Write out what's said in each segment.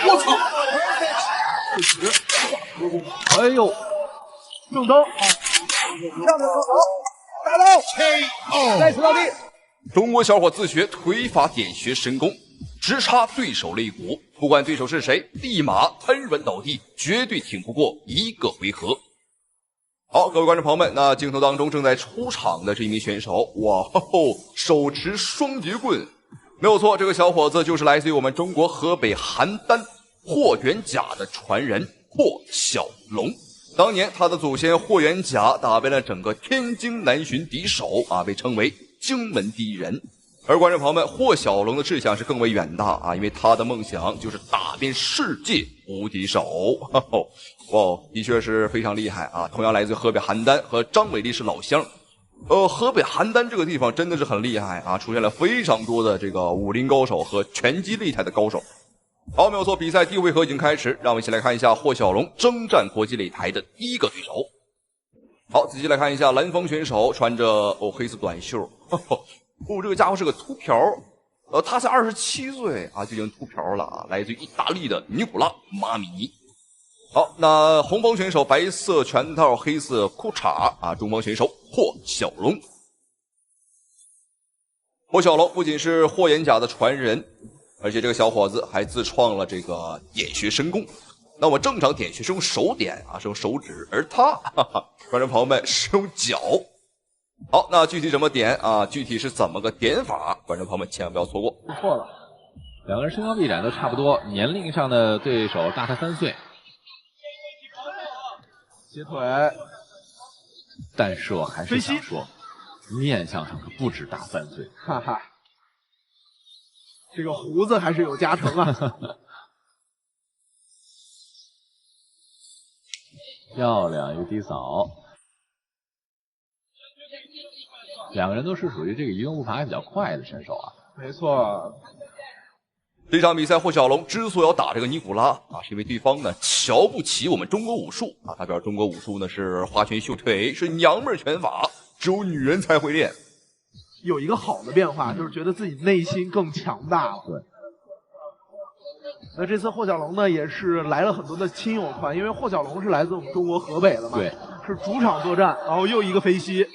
我操！哎呦，正蹬，上面手大刀，再次到地。中国小伙自学腿法点穴神功，直插对手肋骨，不管对手是谁，立马瘫软倒地，绝对挺不过一个回合。好，各位观众朋友们，那镜头当中正在出场的这一名选手，哇吼，手持双截棍，没有錯，这個小伙子就是來自於我們中國河北邯鄲霍元甲的傳人霍小龍。當年他的祖先霍元甲打敗了整個天津南巡敵手啊，被稱為荊門第一人。而觀眾朋友們，霍小龍的志向是更為遠大啊，因為他的夢想就是打遍世界無敵手。哇，的確是非常厲害啊！同樣來自河北邯鄲，和張偉麗是老鄉。河北邯鄲這個地方真的是很厲害啊，出現了非常多的這個武林高手和拳擊擂台的高手。好，沒有錯，比賽第一回合已經開始，讓我們一起來看一下霍小龍征戰國際擂台的第一個對手。好，仔細來看一下藍方選手穿着黑色短袖，這個家伙是個禿瓢，他才27歲啊就已經禿瓢了啊，來自於意大利的尼古拉馬米尼。好，那紅方選手白色拳套黑色褲衩啊，中方選手霍小龍。霍小龍不僅是霍元甲的傳人，而且這個小伙子還自創了這個點穴神功。那麼正常點穴是用手點啊，是用手指，而他觀眾朋友們是用腳。好，那具體怎麼點啊？具體是怎麼個點法？觀眾朋友們千萬不要錯過。不錯了，兩個人身高臂展都差不多，年齡上的對手大他3歲。斜腿，但是我還是想說，面相上可不止大3歲。哈哈，這個鬍子還是有加成啊。漂亮，一個低掃。兩個人都是屬於這個移動步伐還比較快的選手啊。沒錯。這場比賽，霍小龍之所以要打這個尼古拉啊，是因為對方呢瞧不起我們中國武術啊。他表示中國武術呢是花拳繡腿，是娘們拳法，只有女人才會練。有一個好的變化，就是覺得自己內心更強大了。對。那這次霍小龍呢，也是來了很多的親友團，因為霍小龍是來自我們中國河北的嘛，對，是主場作戰，然後又一個飛膝。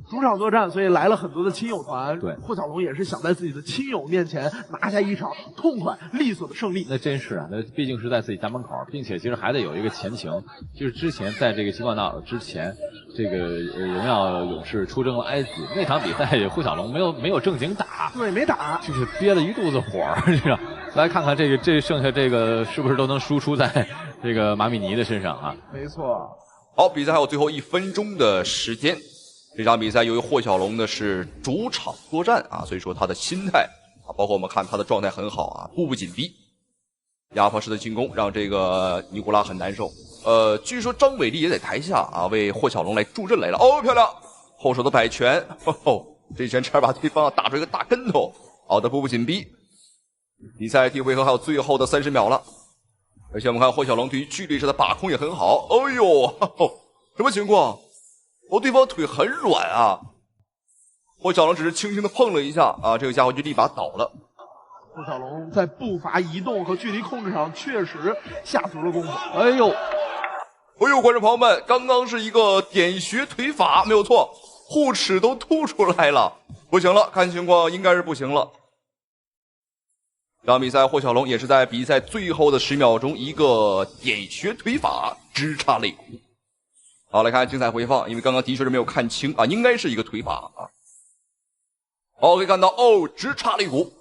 主場作戰，所以來了很多的親友團。對，霍小龍也是想在自己的親友面前拿下一場痛快利索的勝利。那真是啊，那畢竟是在自己家門口，並且其實還得有一個前情，就是之前在這個新冠鬧之前，這個榮耀勇士出征了埃及那場比賽，霍小龍沒有正經打，對，沒打，就是憋了一肚子火，你知道？來看看這剩下這個是不是都能輸出在這個馬米尼的身上啊？沒錯。好，比賽還有最後1分鐘的時間。這場比賽由於霍小龍呢是主場作戰啊，所以說他的心態啊，包括我們看他的狀態很好啊，步步緊逼，壓迫式的進攻讓這個尼古拉很難受。據說張偉麗也在台下啊為霍小龍來助陣來了。哦，漂亮，後手的擺拳，這一拳差點把對方打出一個大跟頭。好的，步步緊逼。比賽第一回合還有最後的30秒了，而且我們看霍小龍對於距離上的把控也很好。哎呦，什麼情況？對方腿很軟啊，霍小龍只是輕輕的碰了一下啊，這個家伙就立馬倒了。霍小龍在步伐移動和距離控制上確實下足了功夫。哎呦，觀眾朋友們，剛剛是一個點穴腿法，沒有錯，護齒都凸出來了，不行了，看情況應該是不行了。這場比賽，霍小龍也是在比賽最後的10秒鐘，一個點穴腿法直插肋骨。好，來看精彩回放，因為剛剛的確是沒有看清啊，應該是一個腿法啊。好，可以看到直插肋骨。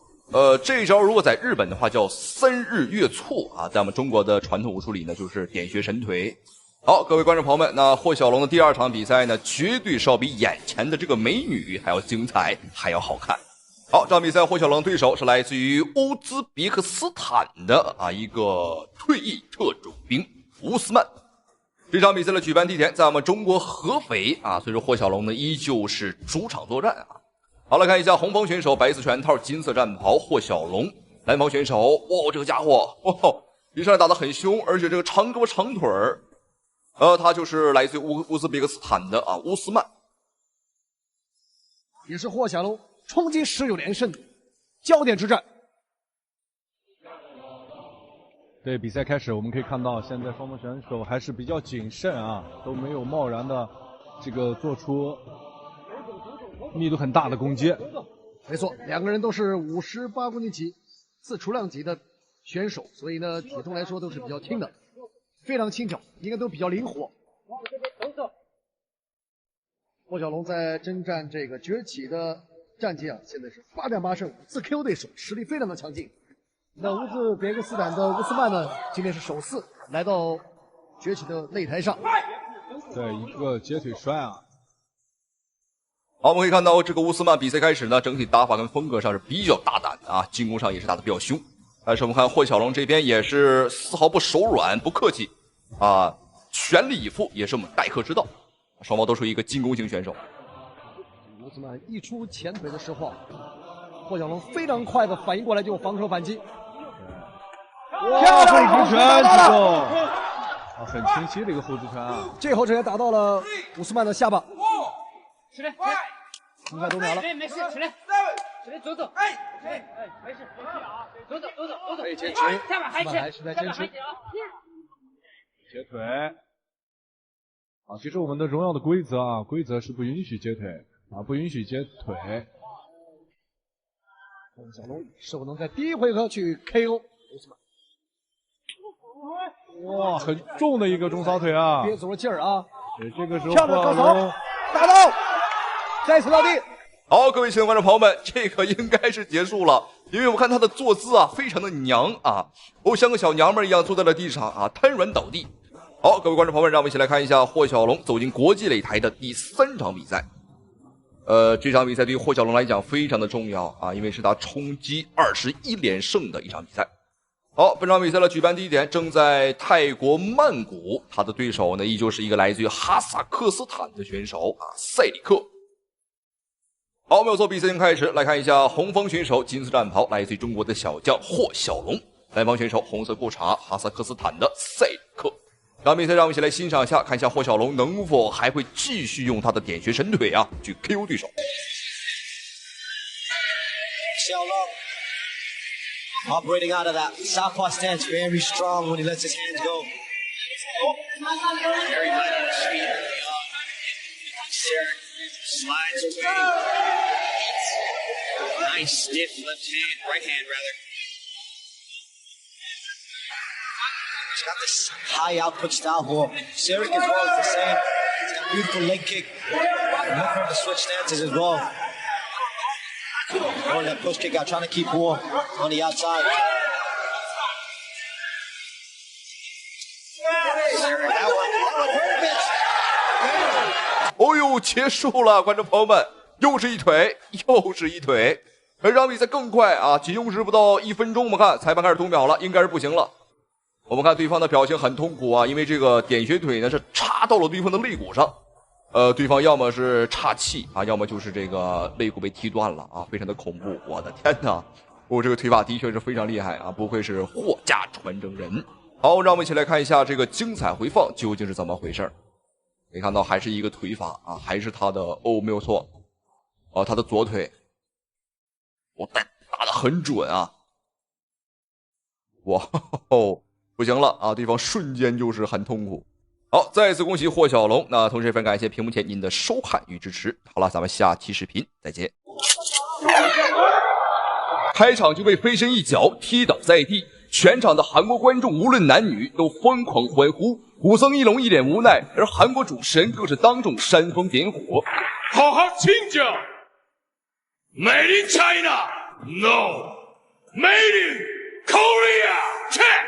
這一招如果在日本的話叫3日月錯啊，在我們中國的傳統武術裡呢，就是點穴神腿。好，各位觀眾朋友們，那霍小龍的第2場比賽呢，絕對是要比眼前的這個美女還要精彩，還要好看。好，這場比賽霍小龍對手是來自於烏茲別克斯坦的一個退役特種兵烏斯曼。這場比賽的舉辦地點在我們中國合肥啊，所以說霍小龍呢依舊是主場作戰啊。好，來看一下紅方選手白色拳套金色戰袍霍小龍，藍方選手哇，這個家伙哇，一上來打得很兇，而且這個長胳膊長腿兒，他就是來自於烏茲別克斯坦的烏斯曼，也是霍小龍衝擊19連勝焦點之戰。对，比赛開始，我們可以看到現在雙方選手還是比較謹慎啊，都沒有貿然的這個做出密度很大的攻擊。沒錯，兩個人都是58公斤級自重量級的選手，所以呢，體重來說都是比較輕的，非常輕巧，應該都比較靈活。霍小龍在征戰這個崛起的戰績啊，現在是8戰8勝，自 KO 對手，實力非常的強勁。那烏茲別克斯坦的烏斯曼呢，今天是首次來到崛起的擂台上，對，一個截腿摔啊。好，我們可以看到這個烏斯曼比賽開始呢，整體打法跟風格上是比較大膽的啊，進攻上也是打得比較兇。但是我們看霍小龍這邊也是絲毫不手軟，不客氣啊，全力以赴也是我們待客之道。雙方都是一個進攻型選手。烏斯曼一出前腿的時候，霍小龍非常快的反應過來就防守反擊。跳後直拳之後，啊，很清晰的一個後直拳啊。這後直拳打到了烏斯曼的下巴。起來，很快5秒了。沒事，起來，走走。沒事啊，走走。可以堅持，下巴還是在堅持。截腿。啊，其實我們的榮耀的規則啊，規則是不允許截腿啊，不允許截腿。小龍是否能在第一回合去 KO 烏斯曼？哇，很重的一個中掃腿啊！憋足了勁兒啊！對，這個時候跳着高掃，打到，再次到地。好，各位親愛的觀眾朋友們，這個應該是結束了，因為我看他的坐姿啊，非常的娘啊，像個小娘們一樣坐在了地上啊，癱軟倒地。好，各位觀眾朋友們，讓我們一起來看一下霍小龍走進國際擂台的第3場比賽。這場比賽對於霍小龍來講非常的重要啊，因為是他衝擊21連勝的一場比賽。好，本場比賽的舉辦地點正在泰國曼谷，他的對手呢依舊是一個來自於哈薩克斯坦的選手啊，塞里克。好，沒有錯，比賽已經開始，來看一下紅方選手金色戰袍，來自於中國的小將霍小龍；藍方選手紅色褲衩，哈薩克斯坦的塞里克。這場比賽讓我們一起來欣賞一下，看一下霍小龍能否還會繼續用他的點穴神腿啊去 KO 對手。小龍 operating out of that southpaw stance, very strong when he lets his hands go. Very light speed. Slides away. Nice stiff left hand, right hand rather. He's got this high output style ball. Sarek as well is the same. He's got a beautiful leg kick. And look for the switch stances as well. Oh, that push kick out, trying to keep War on the outside. That one hurt. 哦呦，結束了，觀眾朋友們，又是一腿，又是一腿。而這場比賽更快啊，僅用時不到1分鐘，我們看裁判開始讀秒了，應該是不行了。我們看對方的表情很痛苦啊，因為這個點穴腿呢是插到了對方的肋骨上。對方要麼是岔氣啊，要麼就是這個肋骨被踢斷了啊，非常的恐怖。我的天哪，我這個腿法的確是非常厲害啊，不愧是霍家傳承人。好，讓我們一起來看一下這個精彩回放究竟是怎麼回事。可以看到還是一個腿法啊，還是他的沒有錯，他的左腿，我打得很準啊，哇，不行了啊，對方瞬間就是很痛苦。好，再次恭喜霍小龍，那同時也非常感謝屏幕前您的收看與支持。好了，咱們下期視頻再見。開場就被飛身一腳踢倒在地，全場的韓國觀眾無論男女都瘋狂歡呼。武僧一龍一臉無奈，而韓國主持人更是當眾煽風點火。好好請教 ，Made in China, no, Made in Korea, China。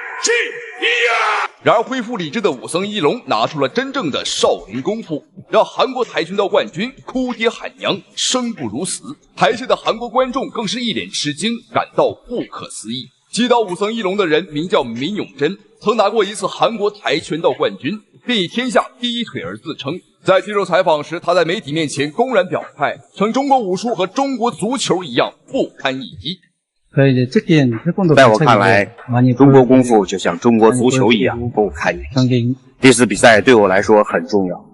然而恢復理智的武僧一龍拿出了真正的少林功夫，讓韓國跆拳道冠軍哭爹喊娘，生不如死。台下的韓國觀眾更是一臉吃驚，感到不可思議。擊倒武僧一龍的人名叫閔永珍，曾拿過一次韓國跆拳道冠軍，並以天下第一腿而自稱。在接受採訪時，他在媒體面前公然表態，稱中國武術和中國足球一樣不堪一擊。在我看來，中國功夫就像中國足球一樣不堪一擊。這次比賽對我來說很重要，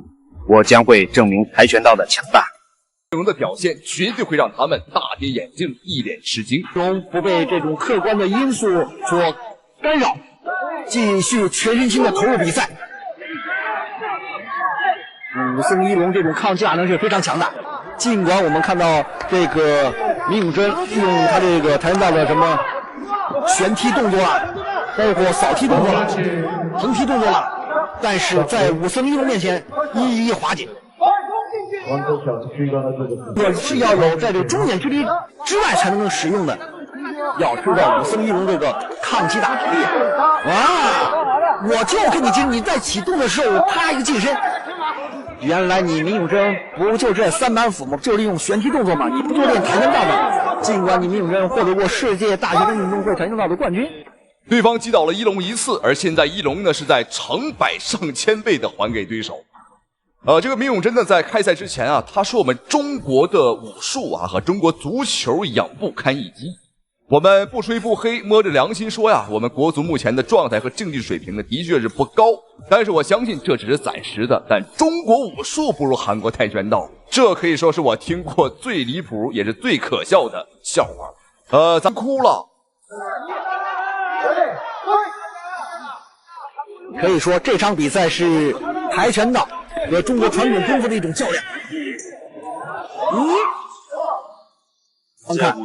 我將會證明跆拳道的強大。內容的表現絕對會讓他們大跌眼鏡，一臉吃驚。不被這種客觀的因素所干擾。繼續全身心的投入比賽。武僧一龙這種抗击打能力非常強大。儘管我們看到這個明永珍用他这個跆拳道的什麼旋踢動作啊，包括掃踢動作了、橫踢動作了，但是在武僧一龍面前一一化解。我是要有在这个中远距離之外才能使用的。要知道武僧一龙这个抗击打能力啊，我就跟你讲，你在启动的时候我啪一个近身。原来你明永珍不就这三板斧吗？就利用旋踢动作嘛，你不就练跆拳道吗？尽管你明永珍获得过世界大学生运动会跆拳道的冠军。对方击倒了一龙一次，而现在一龙呢是在成百上千倍的还给对手。这个明永珍呢在开赛之前啊，他说我们中国的武术啊和中国足球一样不堪一击。我们不吹不黑，摸着良心说呀，我们国足目前的状态和竞技水平呢的确是不高，但是我相信这只是暂时的。但中国武术不如韩国跆拳道，这可以说是我听過最離譜也是最可笑的笑話。咱哭了。可以說這場比賽是跆拳道和中國傳統功夫的一種較量。觀看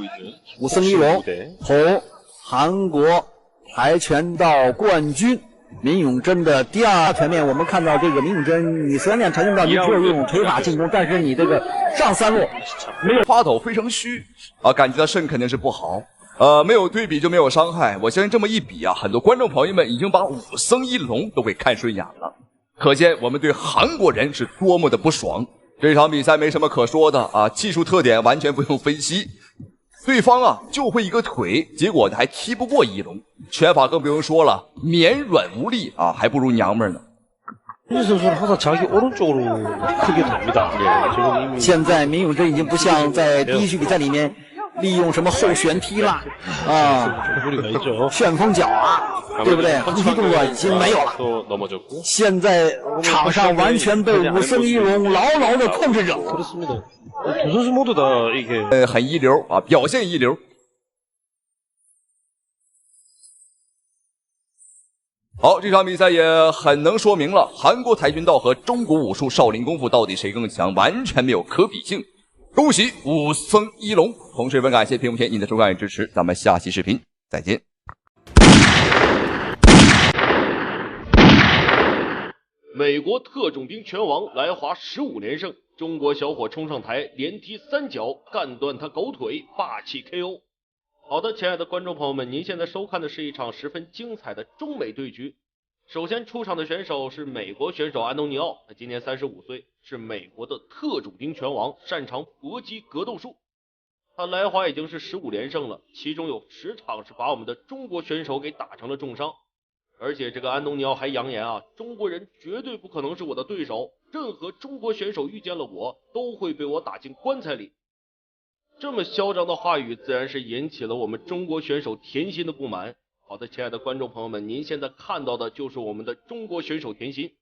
武僧一龍同韓國跆拳道冠軍明永珍的第二拳面，我們看到這個明永珍，你雖然練跆拳道，你只有用腿法進攻，但是你這個上三路沒有發抖，非常虛啊，感覺到腎肯定是不好。沒有對比就沒有傷害，我相信這麼一比啊，很多觀眾朋友們已經把武僧一龍都給看順眼了，可見我們對韓國人是多麼的不爽。這場比賽沒什麼可說的啊，技術特點完全不用分析。對方啊就會一個腿，結果還踢不過一龍，拳法更不用說了，綿軟無力啊，還不如娘們呢。現在明永珍已經不像在第一局比賽裡面利用什麼後旋踢啦旋風腳啊，對不對？橫踢動作已經沒有了。現在場上完全被武僧一龍牢牢的控制着。很一流啊，表現一流。好，這場比賽也很能說明了韓國跆拳道和中國武術少林功夫到底誰更強，完全沒有可比性。恭喜武僧一龍，同時十分感謝屏幕前您的收看與支持，咱們下期視頻再見。美國特種兵拳王來華15連勝，中國小伙衝上台連踢3腳幹斷他狗腿，霸氣 KO。好的，親愛的觀眾朋友們，您現在收看的是一場十分精彩的中美對局。首先出場的選手是美國選手安東尼奧，他今年35歲，是美國的特種兵拳王，擅長搏擊格鬥術。他來華已經是15連勝了，其中有10場是把我們的中國選手給打成了重傷。而且這個安東尼奧還揚言啊，中國人絕對不可能是我的對手，任何中國選手遇見了我都會被我打進棺材裡。這麼囂張的話語自然是引起了我們中國選手田心的不滿。好的，親愛的觀眾朋友們，您現在看到的就是我們的中國選手田心。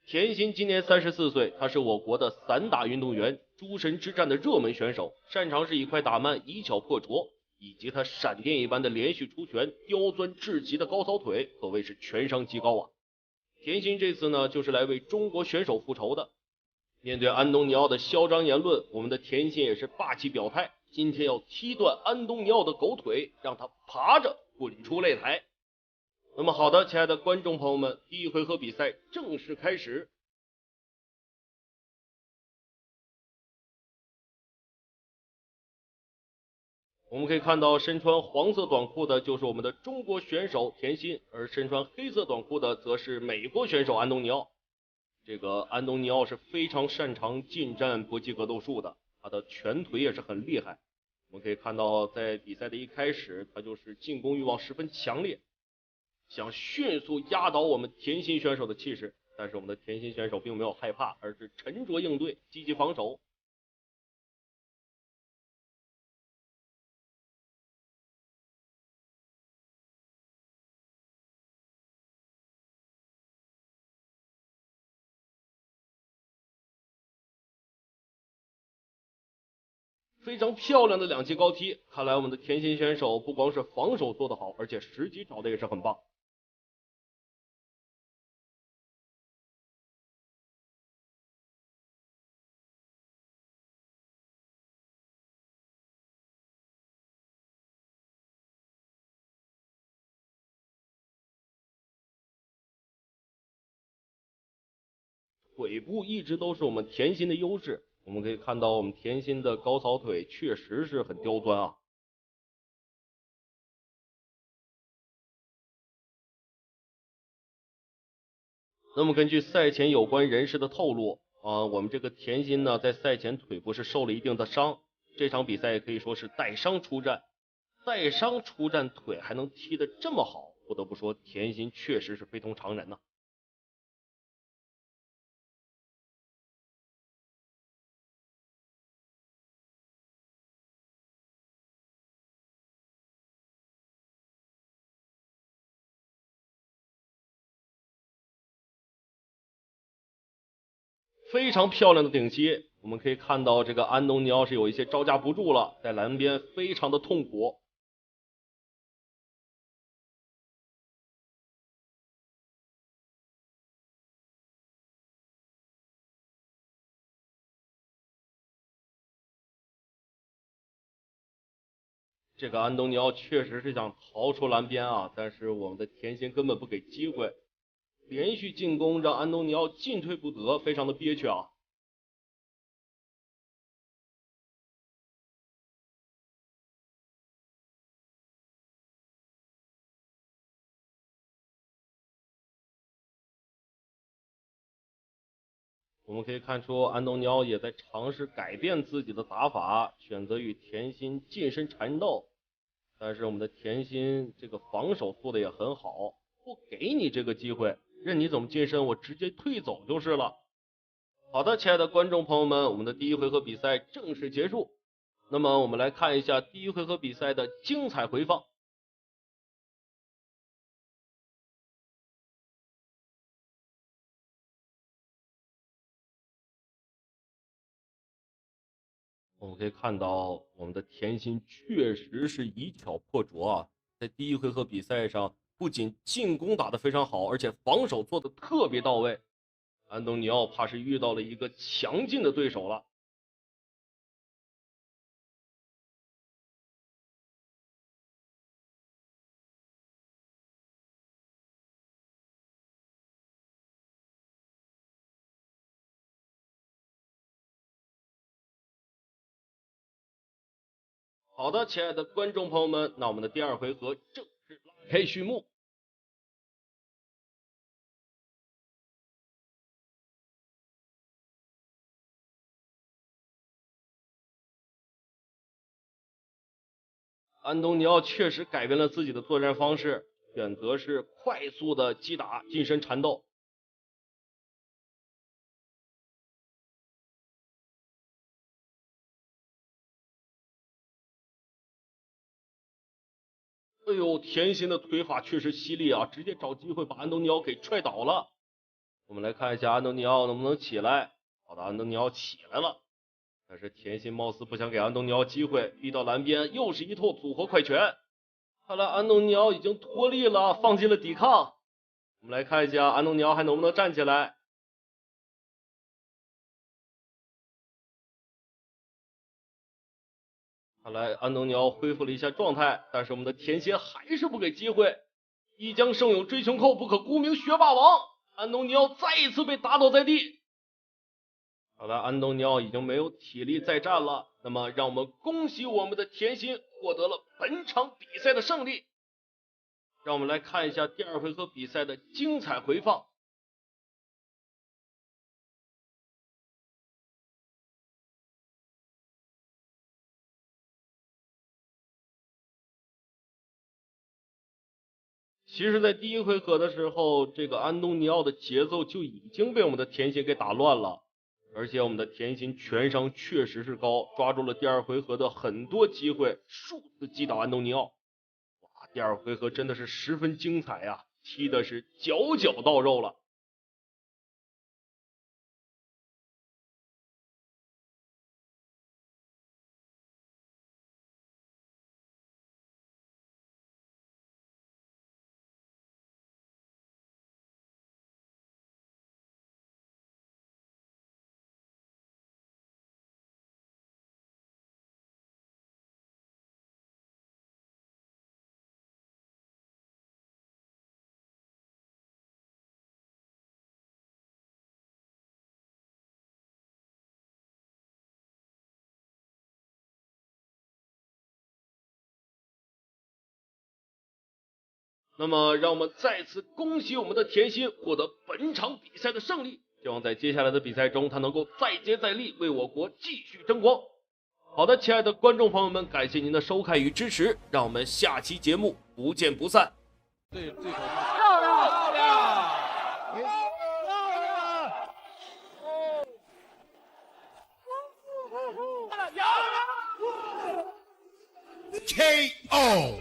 田心今年34歲，他是我國的散打運動員，諸神之戰的熱門選手，擅長是一塊打慢以巧破拙，以及他閃電一般的連續出拳，刁鑽至極的高掃腿，可謂是拳商極高啊。田心這次呢，就是來為中國選手復仇的。面對安東尼奧的囂張言論，我們的田心也是霸氣表態，今天要踢斷安東尼奧的狗腿，讓他爬着滾出擂台。那麼好的，親愛的觀眾朋友們，第一回合比賽正式開始。我們可以看到身穿黃色短褲的就是我們的中國選手田心，而身穿黑色短褲的則是美國選手安東尼奧。這個安東尼奧是非常擅長近戰搏擊格鬥術的，他的拳腿也是很厲害。我們可以看到在比賽的一開始，他就是進攻慾望十分強烈，想迅速壓倒我們田心選手的氣勢，但是我們的田心選手並沒有害怕，而是沉着應對，積極防守。非常漂亮的兩記高踢，看來我們的田心選手不光是防守做得好，而且時機找的也是很棒。腿部一直都是我们田心的优势。我们可以看到，我们田心的高扫腿确实是很刁钻啊。那么根据赛前有关人士的透露，我们这个田心呢，在赛前腿部是受了一定的伤，这场比赛可以说是带伤出战。带伤出战，腿还能踢得这么好，不得不说田心确實是非同常人吶。非常漂亮的頂膝，我們可以看到這個安東尼奧是有一些招架不住了，在欄邊非常的痛苦。這個安東尼奧確實是想逃出欄邊啊，但是我們的田心根本不給機會，連續進攻讓安東尼奧進退不得，非常的憋屈啊。我們可以看出安東尼奧也在嘗試改變自己的打法，選擇與田心近身纏鬥。但是我們的田心這個防守做的也很好，不給你這個機會，任你怎麼近身，我直接退走就是了。好的，親愛的觀眾朋友們，我們的第一回合比賽正式結束。那麼我們來看一下第一回合比賽的精彩回放。我們可以看到，我們的田心確實是以巧破拙啊！在第一回合比賽上，不僅進攻打得非常好，而且防守做得特別到位。安東尼奧怕是遇到了一個強勁的對手了。好的，親愛的觀眾朋友們，那我們的第二回合正式拉開序幕。安東尼奧確實改變了自己的作戰方式，選擇是快速的擊打、近身纏鬥。哎呦，田心的腿法確實犀利啊，直接找機會把安東尼奧給踹倒了。我們來看一下安東尼奧能不能起來。好的，安東尼奧起來了，但是田心貌似不想給安東尼奧機會，逼到欄邊，又是一通組合快拳。看來安東尼奧已經脫力了，放棄了抵抗。我們來看一下安東尼奧還能不能站起來。看來安東尼奧恢復了一下狀態，但是我們的田心還是不給機會。一將勝有追窮寇，不可沽名學霸王。安東尼奧再一次被打倒在地。好了，安東尼奧已經沒有體力再戰了。那麼讓我們恭喜我們的田心獲得了本場比賽的勝利。讓我們來看一下第二回合比賽的精彩回放。其實在第一回合的時候，這個安東尼奧的節奏就已經被我們的田心給打亂了，而且我們的田心拳商確實是高，抓住了第二回合的很多機會，數次擊倒安東尼奧。哇，第二回合真的是十分精彩呀，踢的是腳腳到肉了。那麼，让我们再次恭喜我们的甜心获得本场比赛的胜利，希望在接下来的比赛中，他能够再接再厉，为我国继续争光。好的，亲爱的观众朋友们，感謝您的收看與支持，讓我們下期節目不見不散。漂亮！ KO。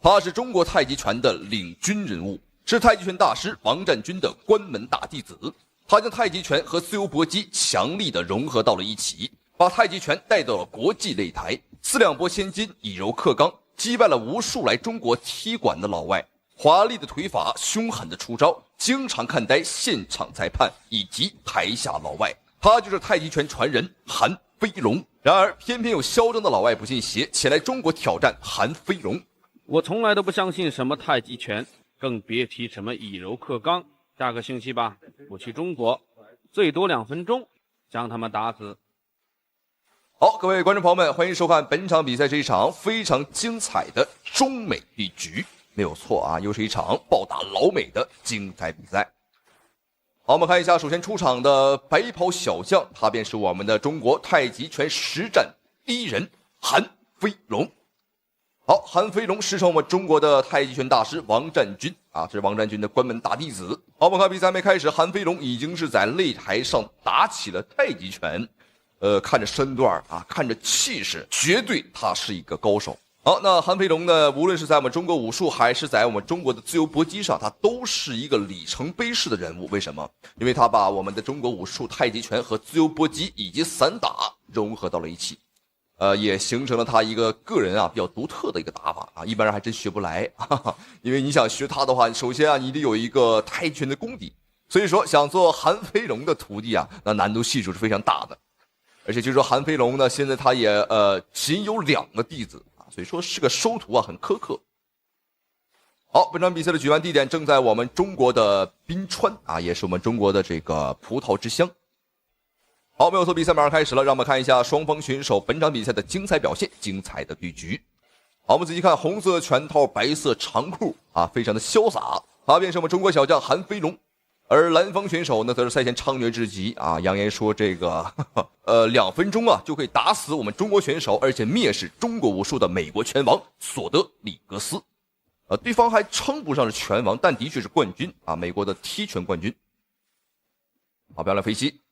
他是中國太極拳的領軍人物，是太極拳大師王占軍的關門大弟子。他將太極拳和自由搏擊強力的融合到了一起，把太極拳帶到了國際擂台。四兩撥千斤，以柔克剛，擊敗了無數來中國踢館的老外。華麗的腿法，兇狠的出招，經常看呆現場裁判以及台下老外。他就是太極拳傳人韓飛龍。然而，偏偏有囂張的老外不信邪，前來中國挑戰韓飛龍。我從來都不相信什麼太極拳，更別提什麼以柔克剛。下個星期吧，我去中國，最多2分鐘，將他們打死。好，各位觀眾朋友們，歡迎收看本場比賽，這一場非常精彩的中美對局，沒有錯啊，又是一場暴打老美的精彩比賽。好，我們看一下，首先出場的白袍小將，他便是我們的中國太極拳實戰第一人韓飛龍。好，韓飛龍師承我們中國的太極拳大師王占軍啊，這是王占軍的關門大弟子。好，我們看比賽還沒開始，韓飛龍已經是在擂台上打起了太極拳，看着身段啊，看着氣勢，絕對他是一個高手。好，那韓飛龍呢，無論是在我們中國武術還是在我們中國的自由搏擊上，他都是一個里程碑式的人物。為什麼？因為他把我們的中國武術太極拳和自由搏擊以及散打融合到了一起。也形成了他一個個人啊比較獨特的一個打法啊，一般人還真學不來，哈哈，因為你想學他的話，首先啊你得有一個太極拳的功底，所以說想做韓飛龍的徒弟啊，那難度係數是非常大的。而且據說韓飛龍呢，現在他也僅有2個弟子啊，所以說是個收徒啊很苛刻。好，本場比賽的舉辦地點正在我們中國的賓川啊，也是我們中國的這個葡萄之鄉。好，沒有錯，比賽馬上開始了，讓我們看一下雙方選手本場比賽的精彩表現，精彩的對局。好，我們仔細看，紅色拳套，白色長褲啊，非常的瀟灑，他便是我們中國小將韓飛龍。而藍方選手呢，則是賽前猖獗至極啊，揚言說這個2分鐘啊就可以打死我們中國選手，而且蔑視中國武術的美國拳王索德里格斯。對方還稱不上是拳王，但的確是冠軍啊，美國的踢拳冠軍。好，漂亮飛機。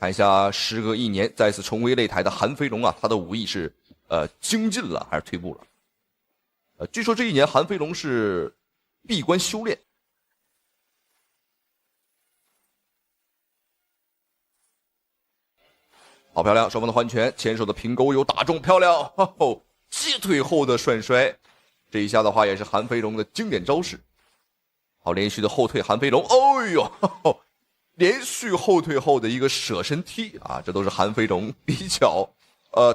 看一下，時隔1年再次重回擂台的韓飛龍啊，他的武藝是精進了還是退步了？據說這1年韓飛龍是閉關修煉。好漂亮，雙方的換拳，前手的平勾有打中，漂亮！哦，接腿後的涮摔，這一下的話也是韓飛龍的經典招式。好，連續的後退，韓飛龍，哎呦！呵呵連續後退後的一個捨身踢啊，這都是韓飛龍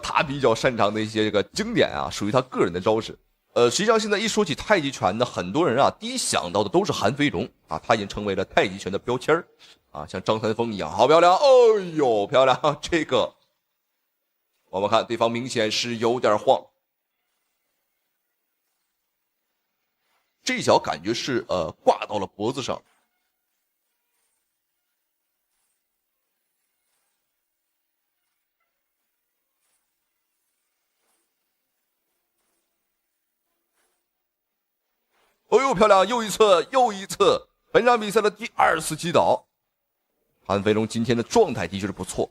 他比較擅長的一些這個經典啊，屬於他個人的招式。實際上現在一說起太極拳呢，很多人啊第一想到的都是韓飛龍啊，他已經成為了太極拳的標籤啊，像張三豐一樣，好漂亮，哎呦漂亮！這個我們看對方明顯是有點晃，這一腳感覺是掛到了脖子上。哦呦，漂亮！又一次，又一次，本場比賽的第2次擊倒。韓飛龍今天的狀態的確是不錯。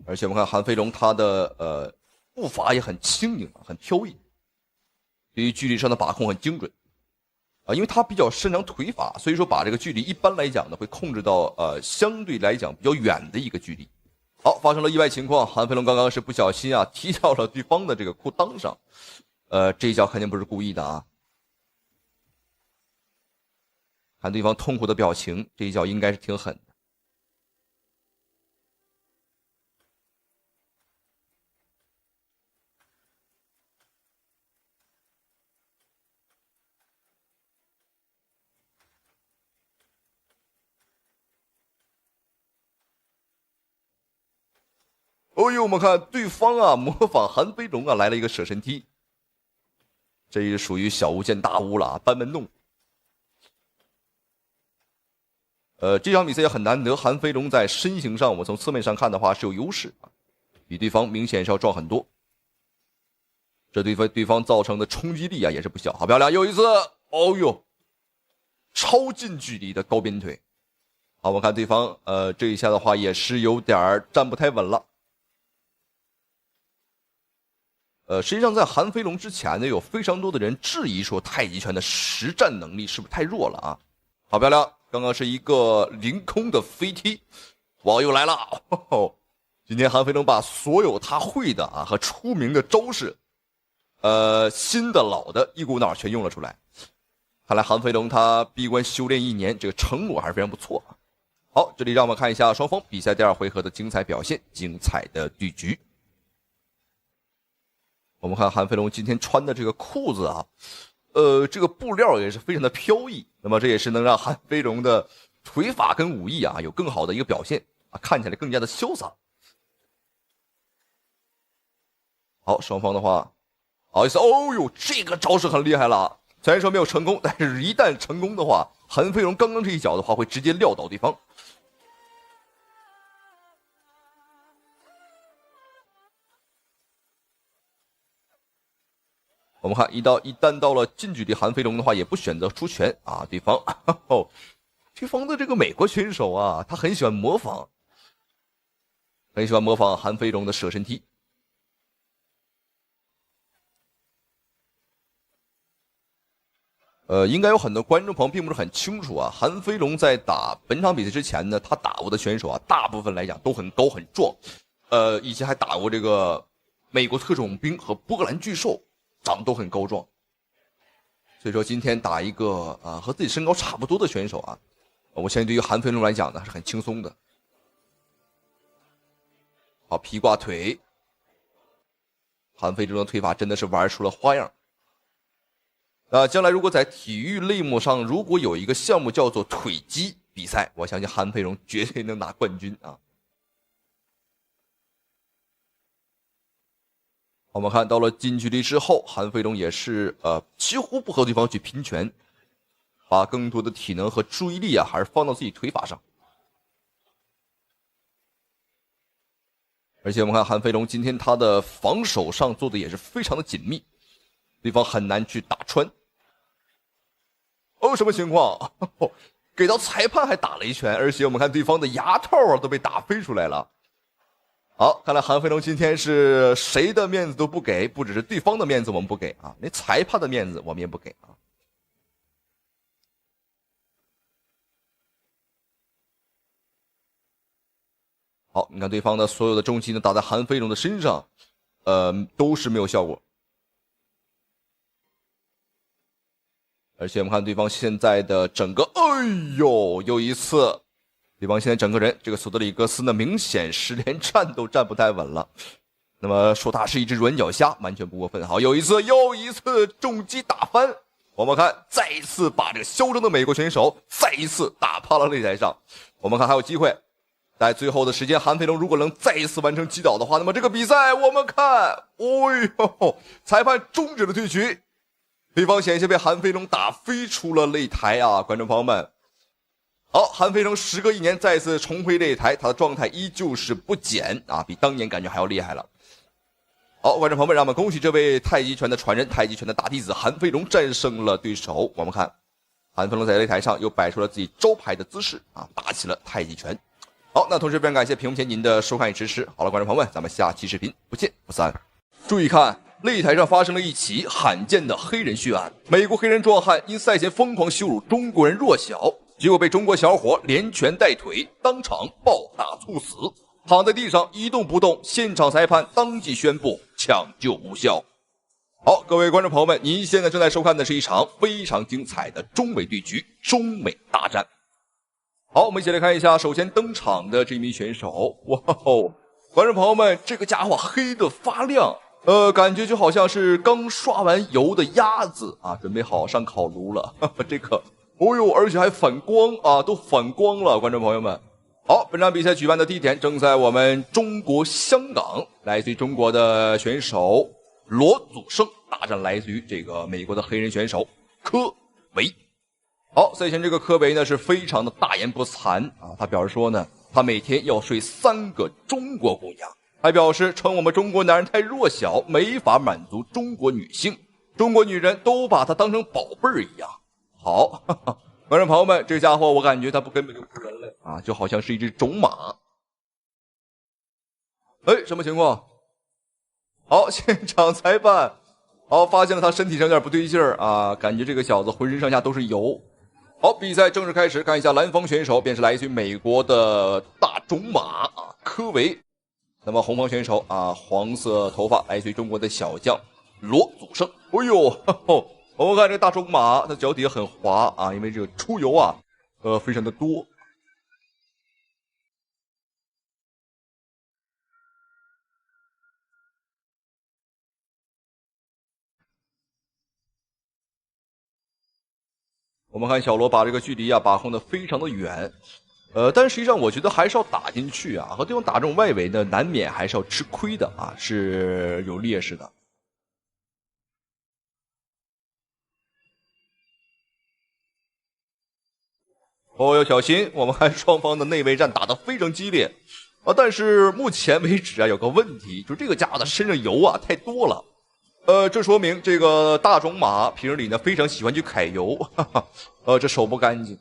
而且我們看韓飛龍他的步伐也很輕盈，很飄逸，對於距離上的把控很精準。因為他比較擅長腿法，所以說把這個距離一般來講呢，會控制到相對來講比較遠的一個距離。好，發生了意外情況，韓飛龍剛剛是不小心啊踢到了對方的這個褲襠上，這一腳肯定不是故意的啊。看對方痛苦的表情，這一腳應該是挺狠的。哦呦，我们看对方啊，模仿韓飛龍啊，來了一個舍身踢，這也屬於小巫見大巫了啊，班門弄斧。這場比賽也很難得，韓飛龍在身形上，我們從側面上看的話是有優勢啊，比對方明顯是要壯很多。這對方造成的衝擊力啊也是不小，好漂亮，又一次，哦呦，超近距離的高鞭腿。好，我們看對方，這一下的話也是有點站不太穩了。實際上在韓飛龍之前呢，有非常多的人質疑說太極拳的實戰能力是不是太弱了啊？好漂亮，剛剛是一個凌空的飛踢，哇，又來了！今天韓飛龍把所有他會的啊和出名的招式，新的老的一股腦全用了出來。看來韓飛龍他閉關修煉1年，這個成果還是非常不錯啊。好，這裡讓我們看一下雙方比賽第2回合的精彩表現，精彩的對局。我們看韓飛龍今天穿的這個褲子啊，這個布料也是非常的飄逸，那麼這也是能讓韓飛龍的腿法跟武藝啊有更好的一個表現啊，看起來更加的瀟灑。好，雙方的話，不好意思，哦呦，這個招式很厲害了，雖然說沒有成功，但是一旦成功的話，韓飛龍剛剛這一腳的話會直接撂倒對方。我們看一旦到了近距離，韓飛龍的話也不選擇出拳啊，對方的這個美國選手啊，他很喜歡模仿韓飛龍的舍身踢。應該有很多觀眾朋友並不是很清楚啊，韓飛龍在打本場比賽之前呢，他打過的選手啊，大部分來講都很高很壯，以前還打過這個美國特種兵和波蘭巨獸。長得都很高壯，所以說今天打一個和自己身高差不多的選手啊，我相信對於韓飛龍來講呢是很輕鬆的。好，劈掛腿，韓飛龍的腿法真的是玩出了花樣。將來如果在體育類目上如果有一個項目叫做腿擊比賽，我相信韓飛龍絕對能拿冠軍啊。我們看到了近距離之後，韓飛龍也是幾乎不和對方去拼拳，把更多的體能和注意力啊還是放到自己腿法上。而且我們看韓飛龍今天他的防守上做的也是非常的緊密，對方很難去打穿。什麼情況？給到裁判還打了一拳，而且我們看對方的牙套啊都被打飛出來了。好，看來韓飛龍今天是誰的面子都不給，不只是對方的面子我們不給啊，連裁判的面子我們也不給啊。好，你看對方的所有的重擊呢打在韓飛龍的身上，都是沒有效果。而且我們看對方現在的整個，哎呦，又一次。對方現在整個人，這個索德里格斯呢，明顯是連站都站不太穩了。那麼說他是一隻軟腳蝦，完全不過分。好，又一次重擊打翻。我們看，再一次把這個囂張的美國選手再一次打趴了擂台上。我們看還有機會，在最後的時間，韓飛龍如果能再一次完成擊倒的話，那麼這個比賽我們看，哎呦，裁判終止了對局。對方險些被韓飛龍打飛出了擂台啊，觀眾朋友們。好，韓飛龍時隔1年再次重回擂台，他的狀態依舊是不減啊，比當年感覺還要厲害了。好，觀眾朋友們，讓我們恭喜這位太極拳的傳人、太極拳的大弟子韓飛龍戰勝了對手。我們看，韓飛龍在擂台上又擺出了自己招牌的姿勢啊，打起了太極拳。好，那同時非常感謝屏幕前您的收看與支持。好了，觀眾朋友們，咱們下期視頻不見不散。注意看，擂台上發生了一起罕見的黑人血案，美國黑人壯漢因賽前瘋狂羞辱中國人弱小。結果被中國小伙連拳帶腿，當場暴打猝死，躺在地上一動不動。現場裁判當即宣布搶救無效。好，各位觀眾朋友們，您現在正在收看的是一場非常精彩的中美對局，中美大戰。好，我們一起來看一下首先登場的這名選手。哇哦，觀眾朋友們，這個家伙黑得發亮，感覺就好像是剛刷完油的鴨子啊，準備好上烤爐了。這個。哦呦，而且還反光啊，都反光了，觀眾朋友們。好，本场比賽舉辦的地點正在我們中國香港，來自於中國的選手羅祖勝大戰來自於這個美國的黑人選手科維。好，賽前這個科維呢是非常的大言不慚啊，他表示說呢，他每天要睡3個中國姑娘，還表示稱我們中國男人太弱小，沒法滿足中國女性，中國女人都把他當成寶貝兒一樣。好，哈哈，觀眾朋友們，這家伙我感覺他根本就不是人類啊，就好像是一隻種馬。哎，什麼情況？好，現場裁判發現了他身體上有點不對勁兒啊，感覺這個小子渾身上下都是油。好，比賽正式開始，看一下藍方選手便是來自於美國的大種馬啊科維，那麼紅方選手啊黃色頭髮來自於中國的小將羅祖勝。哎呦，我們看這個大種馬，他腳底下很滑啊，因為這個出油啊非常的多。我们看小羅把這個距離啊把控的非常的遠，但實際上我覺得還是要打進去啊，和對方打這種外圍呢，難免還是要吃虧的啊，是有劣勢的。哦，要小心！我們看雙方的內圍戰打得非常激烈啊，但是目前為止啊有個問題，就是這個家伙的身上油啊太多了。這說明這個大種馬平日裡呢非常喜歡去揩油，哈哈，這手不乾淨。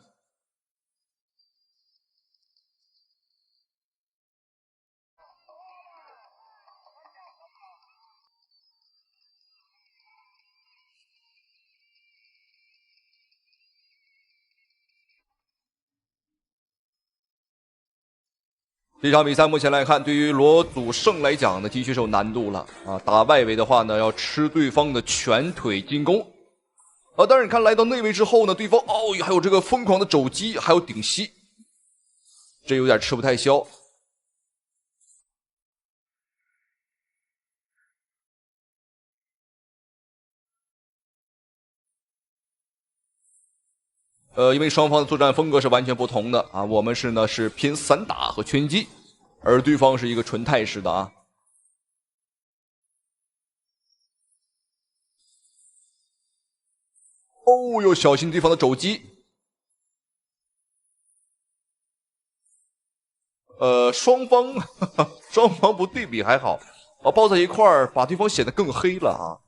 這場比賽目前來看，對於羅祖勝來講呢，的確是有難度了啊！打外圍的話呢，要吃對方的拳腿進攻啊。但是你看來到內圍之後呢，對方還有這個瘋狂的肘擊，還有頂膝，這有點吃不太消。因为双方的作戰風格是完全不同的啊，我們是偏散打和拳擊，而對方是一個純泰式的啊。哦喲，小心對方的肘擊。雙方不對比還好，抱在一塊兒把對方顯得更黑了啊。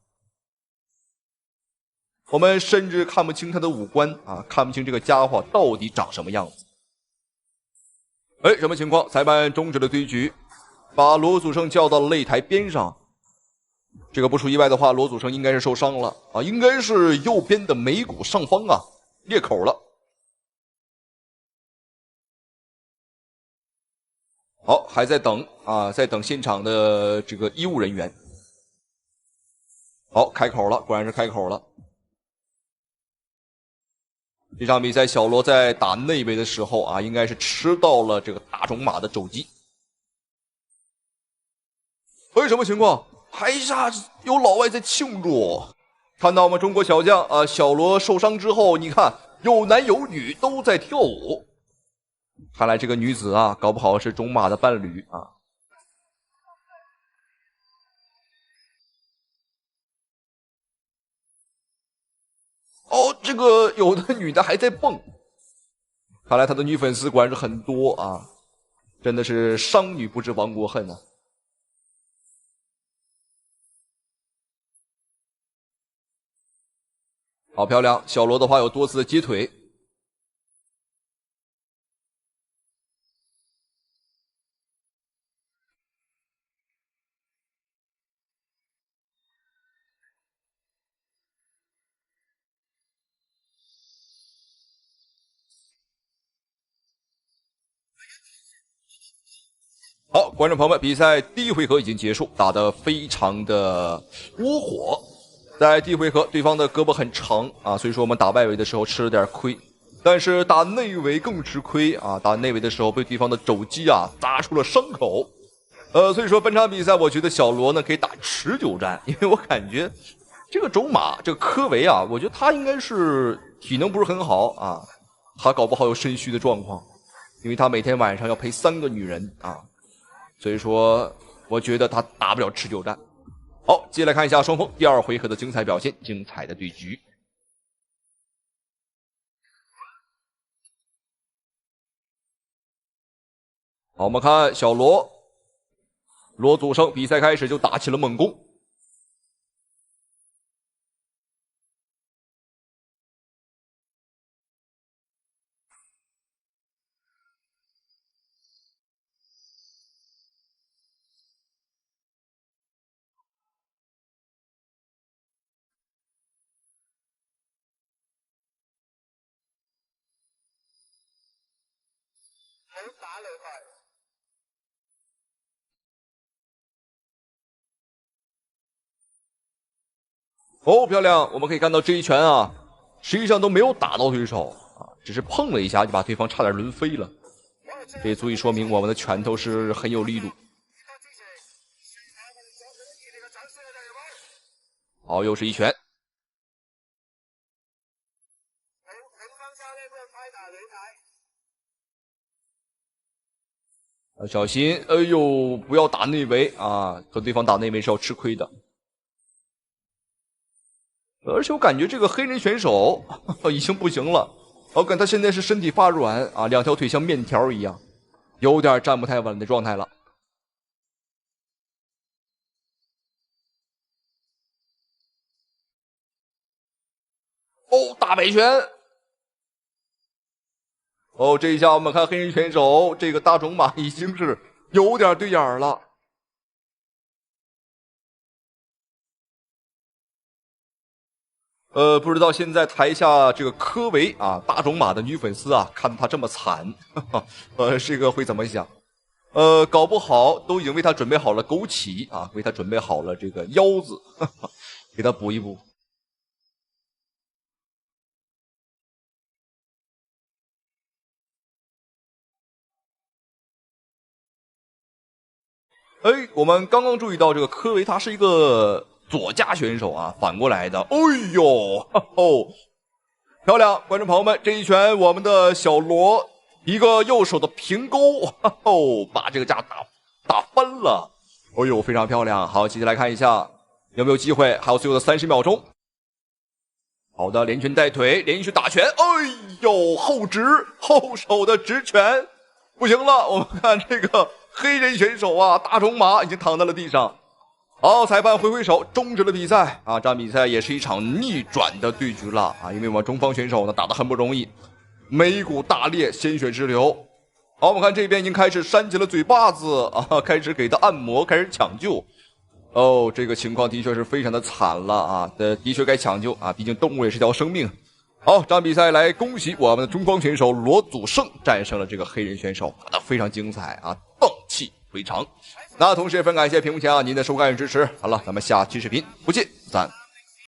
我們甚至看不清他的五官啊，看不清這個家伙到底長什麼樣子。哎，什麼情況？裁判終止了對局，把羅祖勝叫到了擂台邊上。這個不出意外的話，羅祖勝應該是受傷了啊，應該是右邊的眉骨上方啊裂口了。好，還在等啊，在等現場的這個醫務人員。好，開口了，果然是開口了。這場比賽，小羅在打內圍的時候啊，應該是吃到了這個大種馬的肘擊。什麼情況？台下有老外在慶祝，看到我們中國小將啊，小羅受傷之後，你看有男有女都在跳舞。看來這個女子啊，搞不好是種馬的伴侶啊。這個有的女的還在蹦，看來他的女粉絲果然是很多啊，真的是商女不知亡國恨啊。好漂亮，小羅的話有多次的接腿。好，觀眾朋友們，比賽第一回合已經結束，打得非常的窩火。在第一回合，對方的胳膊很長啊，所以說我們打外圍的時候吃了點虧，但是打內圍更吃虧啊！打內圍的時候被對方的肘擊啊砸出了傷口。所以說本場比賽，我覺得小羅呢可以打持久戰，因為我感覺這個種馬這個科維啊，我覺得他應該是體能不是很好啊，他搞不好有腎虛的狀況。因为他每天晚上要陪3个女人啊，所以说我觉得他打不了持久战。好，接下来看一下双方第2回合的精彩表现，精彩的对局。好，我们看小罗祖胜，比赛开始就打起了猛攻。哦，漂亮！我们可以看到这一拳啊，实际上都没有打到对手啊，只是碰了一下就把对方差点抡飞了。这足以说明我们的拳头是很有力度。好，又是一拳。小心！哎呦，不要打内围啊！和对方打内围是要吃亏的。而且我感觉这个黑人选手已经不行了，我感觉他现在是身体发软啊，2条腿像面条一样，有點站不太穩的狀態了。哦，大北拳！哦，這一下我們看黑人選手這個大種馬已經是有點對眼了。不知道現在台下這個科維啊，大種馬的女粉絲啊，看他這麼慘，這個會怎麼想？搞不好都已經為他準備好了枸杞啊，為他準備好了這個腰子，給他補一補。哎，我們剛剛注意到這個科維，他是一個左架選手啊，反過來的。哎呦，哦，漂亮！觀眾朋友們，這一拳我們的小羅一個右手的平勾，哦，把這個架打翻了。哎呦，非常漂亮。好，接下來看一下有沒有機會，還有最後的30秒鐘。好的，連拳帶腿，連續打拳。哎呦，後手的直拳，不行了。我們看這個黑人選手啊，大種馬已經躺在了地上。好，裁判揮揮手，終止了比賽啊！這場比賽也是一場逆轉的對局了啊！因為我們中方選手呢打得很不容易，眉骨大裂，鮮血直流。好，我們看這邊已經開始扇起了嘴巴子啊，開始給他按摩，開始搶救。哦，這個情況的確是非常的慘了啊！的確該搶救啊，畢竟動物也是條生命。好，這場比賽來恭喜我們的中方選手羅祖勝戰勝了這個黑人選手，打得非常精彩啊，蕩氣回腸。那同時也非常感謝屏幕前您的收看與支持。好了，咱們下期視頻不見不散。